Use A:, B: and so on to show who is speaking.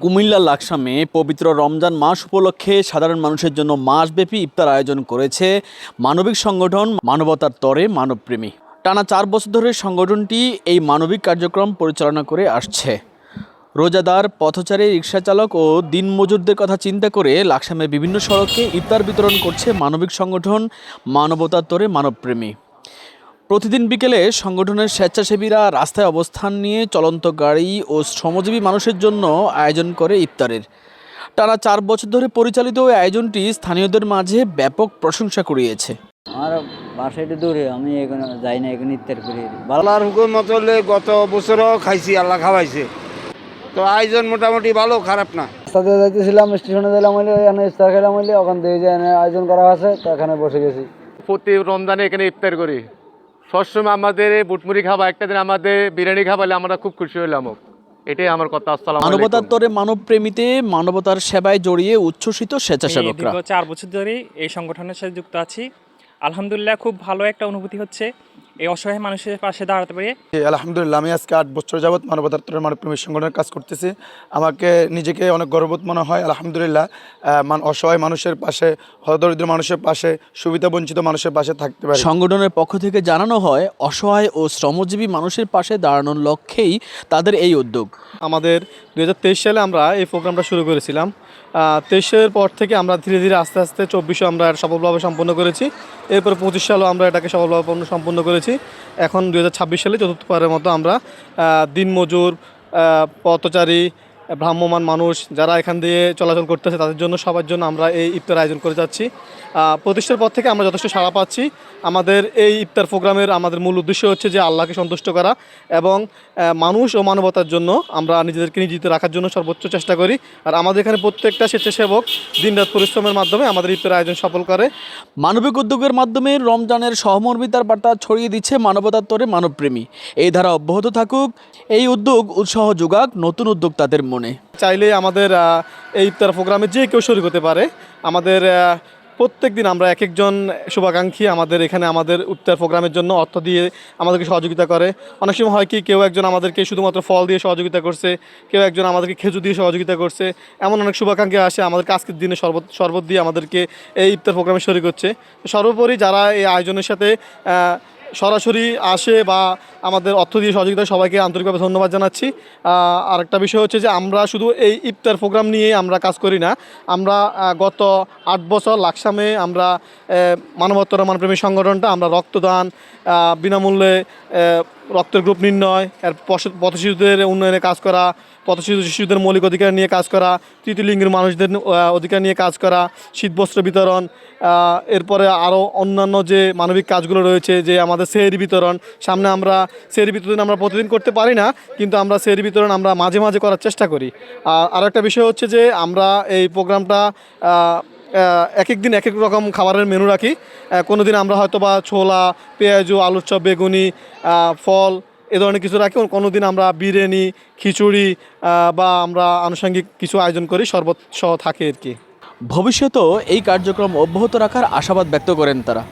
A: কুমিল্লার লাকসামে পবিত্র রমজান মাস উপলক্ষে সাধারণ মানুষের জন্য মাসব্যাপী ইফতার আয়োজন করেছে মানবিক সংগঠন মানবতার তরে মানবপ্রেমী। টানা 4 বছর ধরে সংগঠনটি এই মানবিক কার্যক্রম পরিচালনা করে আসছে। রোজাদার, পথচারী, রিকশাচালক ও দিনমজুরদের কথা চিন্তা করে লাকসামের বিভিন্ন সড়কে ইফতার বিতরণ করছে মানবিক সংগঠন মানবতার তরে মানবপ্রেমী। প্রতিদিন বিকেলে সংগঠনের স্বেচ্ছাসেবীরা রাস্তায় অবস্থান নিয়ে চলন্ত গাড়ি ও শ্রমজীবী মানুষের জন্য আয়োজন করে ইফতারের। টানা 4 বছর ধরে পরিচালিত ওই আয়োজনটি স্থানীয়দের মাঝে ব্যাপক প্রশংসা কুড়িয়েছে।
B: আমার বাসা একটু দূরে, আমি এখানে যাই না, এখানে ইফতার করি।
C: আল্লাহর হুকুমত হলে গত বছরও খাইছি, আল্লাহ খাওয়াইছে, তো আয়োজন মোটামুটি ভালো, খারাপ না।
B: রাস্তাতে যাইতেছিলাম, স্টেশনে দিলাম হইলে এখানে ইফতার খেলাম হইলে ওখান থেকে যে আয়োজন করা আছে তো এখানে বসে গেছি।
D: প্রতি রমজানে এখানে ইফতার করি। সবসময় আমাদের বুটমুড়ি খাবা, একটা দিন আমাদের বিরিয়ানি খাবালে আমরা খুব খুশি হইলাম। এটাই আমার কথা। আসসালামু আলাইকুম।
A: মানবতার তরে মানবপ্রেমীতে মানবতার সেবায় জড়িয়ে উচ্ছ্বসিত স্বেচ্ছাসেবকরা।
E: দীর্ঘ 4 বছর ধরে এই সংগঠনের সাথে যুক্ত আছি। আলহামদুলিল্লাহ, খুব ভালো একটা অনুভূতি হচ্ছে এই অসহায় মানুষের পাশে দাঁড়াতে পেরে।
F: আলহামদুলিল্লাহ, আমি আজকে 8 বছর যাবৎ মানবতার তরে মানবপ্রেমী সংগঠনের কাজ করতেছি। আমাকে নিজেকে অনেক গর্ববোধ মনে হয়। আলহামদুলিল্লাহ, অসহায় মানুষের পাশে, হতদরিদ্র মানুষের পাশে, সুবিধাবঞ্চিত মানুষের পাশে থাকতে পারি।
A: সংগঠনের পক্ষ থেকে জানানো হয়, অসহায় ও শ্রমজীবী মানুষের পাশে দাঁড়ানোর লক্ষ্যেই তাদের এই উদ্যোগ।
G: আমাদের 2023 সালে আমরা এই প্রোগ্রামটা শুরু করেছিলাম। 23-এর পর থেকে আমরা ধীরে ধীরে আস্তে আস্তে 24-এ আমরা সফলভাবে সম্পন্ন করেছি। এরপর 25 সালেও আমরা এটাকে সফলভাবে সম্পন্ন করেছি। এখন 2026 সালে চতুর্থবারের মতো আমরা দিনমজুর, পথচারী, ভ্রাম্যমান মানুষ যারা এখান দিয়ে চলাচল করতেছে তাদের জন্য, সবার জন্য আমরা এই ইফতার আয়োজন করে যাচ্ছি। প্রতিষ্ঠার পর থেকে আমরা যথেষ্ট সাড়া পাচ্ছি। আমাদের এই ইফতার প্রোগ্রামের আমাদের মূল উদ্দেশ্য হচ্ছে যে আল্লাহকে সন্তুষ্ট করা এবং মানুষ ও মানবতার জন্য আমরা নিজেদেরকে নিয়োজিত রাখার জন্য সর্বোচ্চ চেষ্টা করি। আর আমাদের এখানে প্রত্যেকটা স্বেচ্ছাসেবক দিনরাত পরিশ্রমের মাধ্যমে আমাদের ইফতার আয়োজন সফল করে।
A: মানবিক উদ্যোগের মাধ্যমে রমজানের সহমর্মিতার বার্তা ছড়িয়ে দিচ্ছে মানবতার তরে মানবপ্রেমী। এই ধারা অব্যাহত থাকুক, এই উদ্যোগ উৎসাহ যোগাক নতুন উদ্যোক্তাদের মনে।
G: চাইলে আমাদের এই ইফতার প্রোগ্রামে যে কেউ শরীক হতে পারে। আমাদের প্রত্যেক দিন আমরা এক একজন শুভাকাঙ্ক্ষী আমাদের এখানে আমাদের ইফতার প্রোগ্রামের জন্য অর্থ দিয়ে আমাদেরকে সহযোগিতা করে। অনেক সময় হয় কি, কেউ একজন আমাদেরকে শুধুমাত্র ফল দিয়ে সহযোগিতা করছে, কেউ একজন আমাদেরকে খেজুর দিয়ে সহযোগিতা করছে। এমন অনেক শুভাকাঙ্ক্ষী আসে আমাদেরকে আজকের দিনে শরবত দিয়ে আমাদেরকে এই ইফতার প্রোগ্রামে শরীক হচ্ছে। সর্বোপরি যারা এই আয়োজনের সাথে সরাসরি আসে বা আমাদের অর্থ দিয়ে সহযোগিতা, সবাইকে আন্তরিকভাবে ধন্যবাদ জানাচ্ছি। আরেকটা বিষয় হচ্ছে যে আমরা শুধু এই ইফতার প্রোগ্রাম নিয়ে আমরা কাজ করি না। আমরা গত 8 বছর লাকসামে আমরা মানবতার মানবপ্রেমী সংগঠনটা আমরা রক্তদান, বিনামূল্যে রক্তের গ্রুপ নির্ণয়, এর পথশিশুদের উন্নয়নে কাজ করা, শিশুদের মৌলিক অধিকার নিয়ে কাজ করা, তৃতীয় লিঙ্গের মানুষদের অধিকার নিয়ে কাজ করা, শীতবস্ত্র বিতরণ, এরপরে আরও অন্যান্য যে মানবিক কাজগুলো রয়েছে, যে আমাদের সেহরি বিতরণ। সামনে আমরা সেহরি বিতরণ আমরা প্রতিদিন করতে পারি না, কিন্তু আমরা সেহরি বিতরণ আমরা মাঝে মাঝে করার চেষ্টা করি। আর একটা বিষয় হচ্ছে যে আমরা এই প্রোগ্রামটা এক এক দিন এক এক রকম খাবারের মেনু রাখি। কোনো দিন আমরা হয়তো বা ছোলা, পেঁয়াজু, আলুর চপ, বেগুনি, ফল এ ধরনের কিছু রাখি। কোনো দিন আমরা বিরিয়ানি, খিচুড়ি বা আমরা আনুষঙ্গিক কিছু আয়োজন করি, শরবত সহ থাকে আর কি।
A: ভবিষ্যতেও এই কার্যক্রম অব্যাহত রাখার আশাবাদ ব্যক্ত করেন তারা।